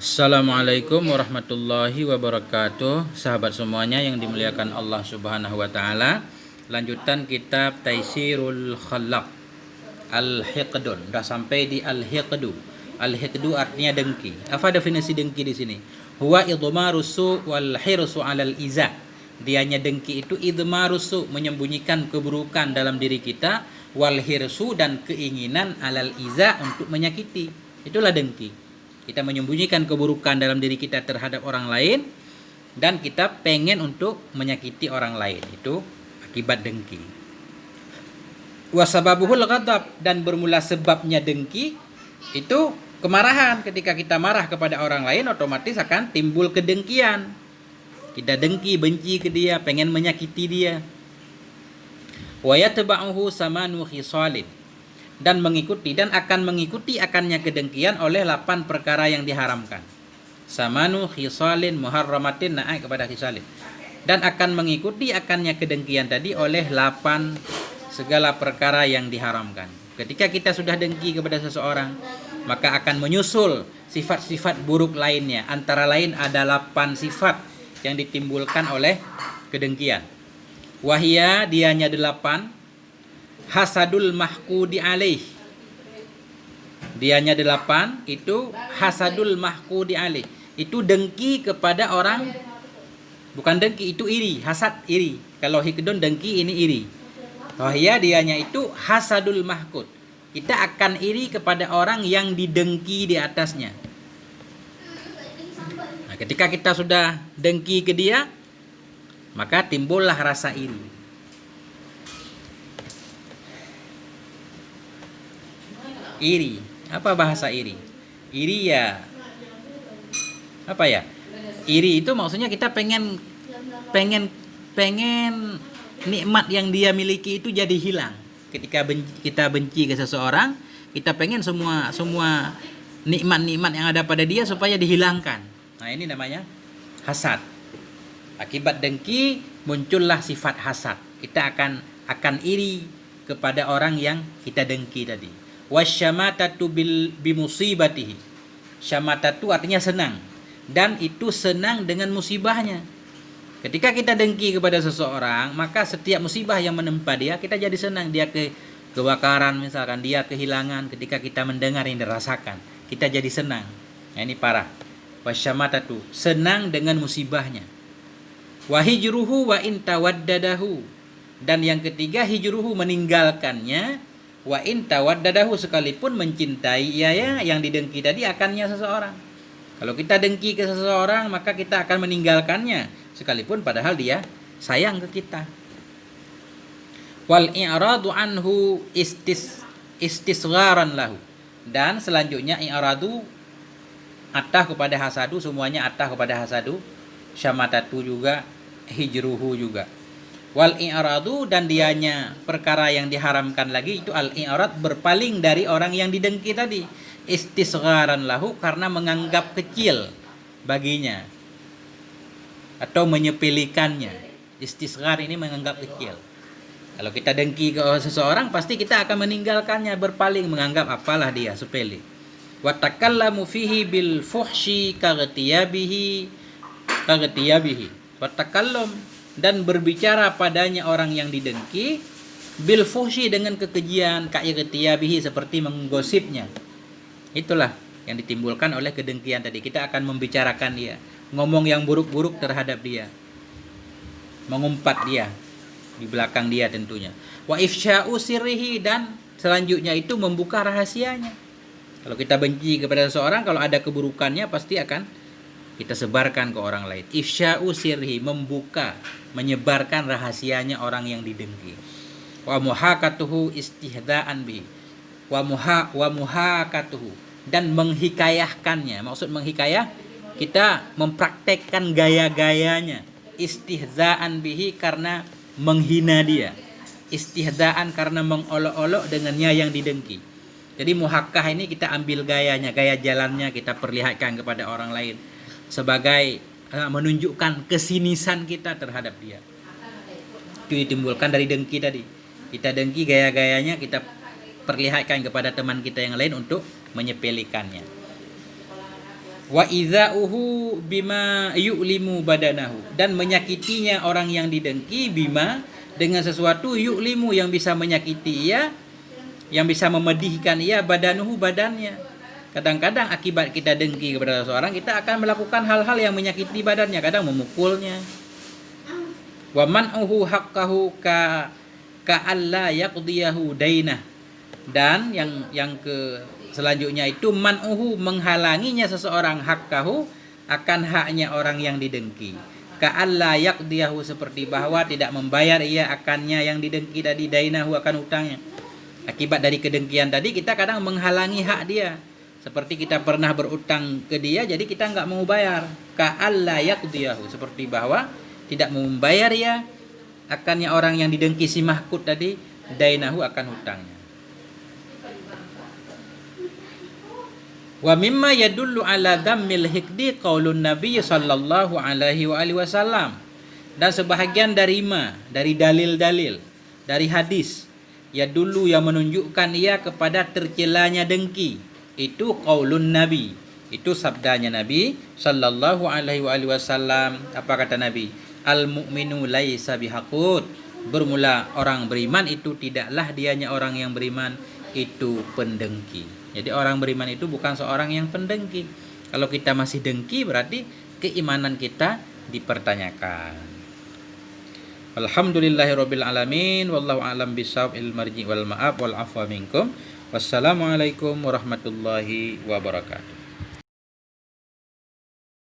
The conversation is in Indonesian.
Assalamualaikum warahmatullahi wabarakatuh. Sahabat semuanya yang dimuliakan Allah Subhanahu wa taala. Lanjutan kitab Taisirul Khalaq. Al-Hiqdun. Sudah sampai di Al-Hiqdu. Al-Hiqdu artinya dengki. Apa definisi dengki di sini? Huwa idmarusu wal hirsu 'alal iza. Dianya dengki itu idmarusu, menyembunyikan keburukan dalam diri kita, wal hirsu dan keinginan 'alal iza untuk menyakiti. Itulah dengki. Kita menyembunyikan keburukan dalam diri kita terhadap orang lain dan kita pengen untuk menyakiti orang lain. Itu akibat dengki. Wasababuhul ghadab, dan bermula sebabnya dengki itu kemarahan. Ketika kita marah kepada orang lain, otomatis akan timbul kedengkian. Kita dengki, benci ke dia, pengen menyakiti dia. Wa yatba'uhu samanu khisalin, dan mengikuti dan akan mengikuti akannya kedengkian oleh 8 perkara yang diharamkan. Samanu khisalin muharramatin, naik kepada khisalin. Dan akan mengikuti akannya kedengkian tadi oleh 8 segala perkara yang diharamkan. Ketika kita sudah dengki kepada seseorang, maka akan menyusul sifat-sifat buruk lainnya. Antara lain ada 8 sifat yang ditimbulkan oleh kedengkian. Wahia, dianya 8. Hasadul mahqudi alaih. Dianya 8 itu hasadul mahqudi alaih. Itu dengki kepada orang, bukan dengki, itu iri, hasad, iri. Kalau hikdun dengki, ini iri. Wahia, dianya itu hasadul mahqud. Kita akan iri kepada orang yang didengki di atasnya. Nah, ketika kita sudah dengki ke dia, maka timbullah rasa iri. Iri, apa bahasa iri? Iri ya, apa ya? Iri itu maksudnya kita pengen nikmat yang dia miliki itu jadi hilang. Ketika kita benci ke seseorang, kita pengen semua nikmat-nikmat yang ada pada dia supaya dihilangkan. Nah, ini namanya hasad. Akibat dengki muncullah sifat hasad. Kita akan iri kepada orang yang kita dengki tadi. Wasyamatatu bimusibatihi. Syamatatu artinya senang, dan itu senang dengan musibahnya. Ketika kita dengki kepada seseorang, maka setiap musibah yang menimpa dia, kita jadi senang. Dia kebakaran misalkan, dia kehilangan, ketika kita mendengar yang dirasakan, kita jadi senang. Nah, ini parah. Wasyamatatu, senang dengan musibahnya. Wahijruhu wa in tawaddadahu, dan yang ketiga hijruhu, meninggalkannya. Wa in tawaddadahu, sekalipun mencintai ia ya yang didengki tadi akannya seseorang. Kalau kita dengki ke seseorang, maka kita akan meninggalkannya sekalipun padahal dia sayang ke kita. Wal i'radu anhu istisgharan lahu, dan selanjutnya i'radu atah kepada hasadu, semuanya atah kepada hasadu. Syamatatu juga, hijruhu juga. Wal i'radu, dan dianya perkara yang diharamkan lagi itu al i'rad, berpaling dari orang yang didengki tadi. Istisgharan lahu, karena menganggap kecil baginya atau menyepelekannya. Istisghar ini menganggap kecil. Kalau kita dengki ke seseorang, pasti kita akan meninggalkannya, berpaling, menganggap apalah dia, sepele. Wa takallamu fihi bil fuhshi kaghtiyabihi. Wa takallum, dan berbicara padanya orang yang didengki bil fuhshi, dengan kekejian, ka'irtiyabihi, seperti menggosipnya. Itulah yang ditimbulkan oleh kedengkian tadi. Kita akan membicarakan dia, ngomong yang buruk-buruk terhadap dia, mengumpat dia di belakang dia tentunya. Wa ifsya'u sirrihi, dan selanjutnya itu membuka rahasianya. Kalau kita benci kepada seseorang, kalau ada keburukannya pasti akan kita sebarkan ke orang lain. Ifsya'u sirrihi, membuka, menyebarkan rahasianya orang yang didengki. Wa muhakatuhu istihdaan bihi. Wa muhakatuhu, dan menghikayahkannya. Maksud menghikayah, kita mempraktekkan gaya-gayanya. Istihzaan bihi, karena menghina dia. Istihzaan, karena mengolok-olok dengannya yang didengki. Jadi muhakkah ini kita ambil gayanya, gaya jalannya kita perlihatkan kepada orang lain sebagai menunjukkan kesinisan kita terhadap dia. Itu ditimbulkan dari dengki tadi. Kita dengki, gaya-gayanya kita perlihatkan kepada teman kita yang lain untuk menyepelekannya. Wa idza'uhu bima yu'limu badanahu, dan menyakitinya orang yang didengki bima dengan sesuatu yu'limu yang bisa menyakiti ia, yang bisa memedihkan ia, badanuhu badannya. Kadang-kadang akibat kita dengki kepada seseorang, kita akan melakukan hal-hal yang menyakiti badannya, kadang memukulnya. Wa man'uhu haqqahu ka alla yaqdiyahu dainah, dan yang ke selanjutnya itu man'uhu, menghalanginya seseorang haqqahu, akan haknya orang yang didengki. Ka alla yaqdiyahu, seperti bahwa tidak membayar ia akannya yang didengki tadi, dainahu, akan hutangnya. Akibat dari kedengkian tadi kita kadang menghalangi hak dia. Seperti kita pernah berutang ke dia, jadi kita nggak mau bayar. Ka alla yaqdiyahu, seperti bahwa tidak mau membayar ya akannya orang yang didengki si mahkut tadi, dainahu, akan hutangnya. Wa mimma yadullu ala dhammil hikdi qaulun Nabi sallallahu alaihi wasallam, dan sebahagian dari dalil-dalil dari hadis ya dulu yang menunjukkan ia kepada tercelanya dengki, itu qaulun Nabi, itu sabdanya Nabi sallallahu alaihi wasallam. Apa kata Nabi? Al mu'minu laisa bihaqud, bermula orang beriman itu tidaklah dianya orang yang beriman itu pendengki. Jadi orang beriman itu bukan seorang yang pendengki. Kalau kita masih dengki berarti keimanan kita dipertanyakan. Alhamdulillahirabbil alamin, wallahu a'lam bishawab, il marji wal ma'ab wal afwa minkum. Wassalamualaikum warahmatullahi wabarakatuh.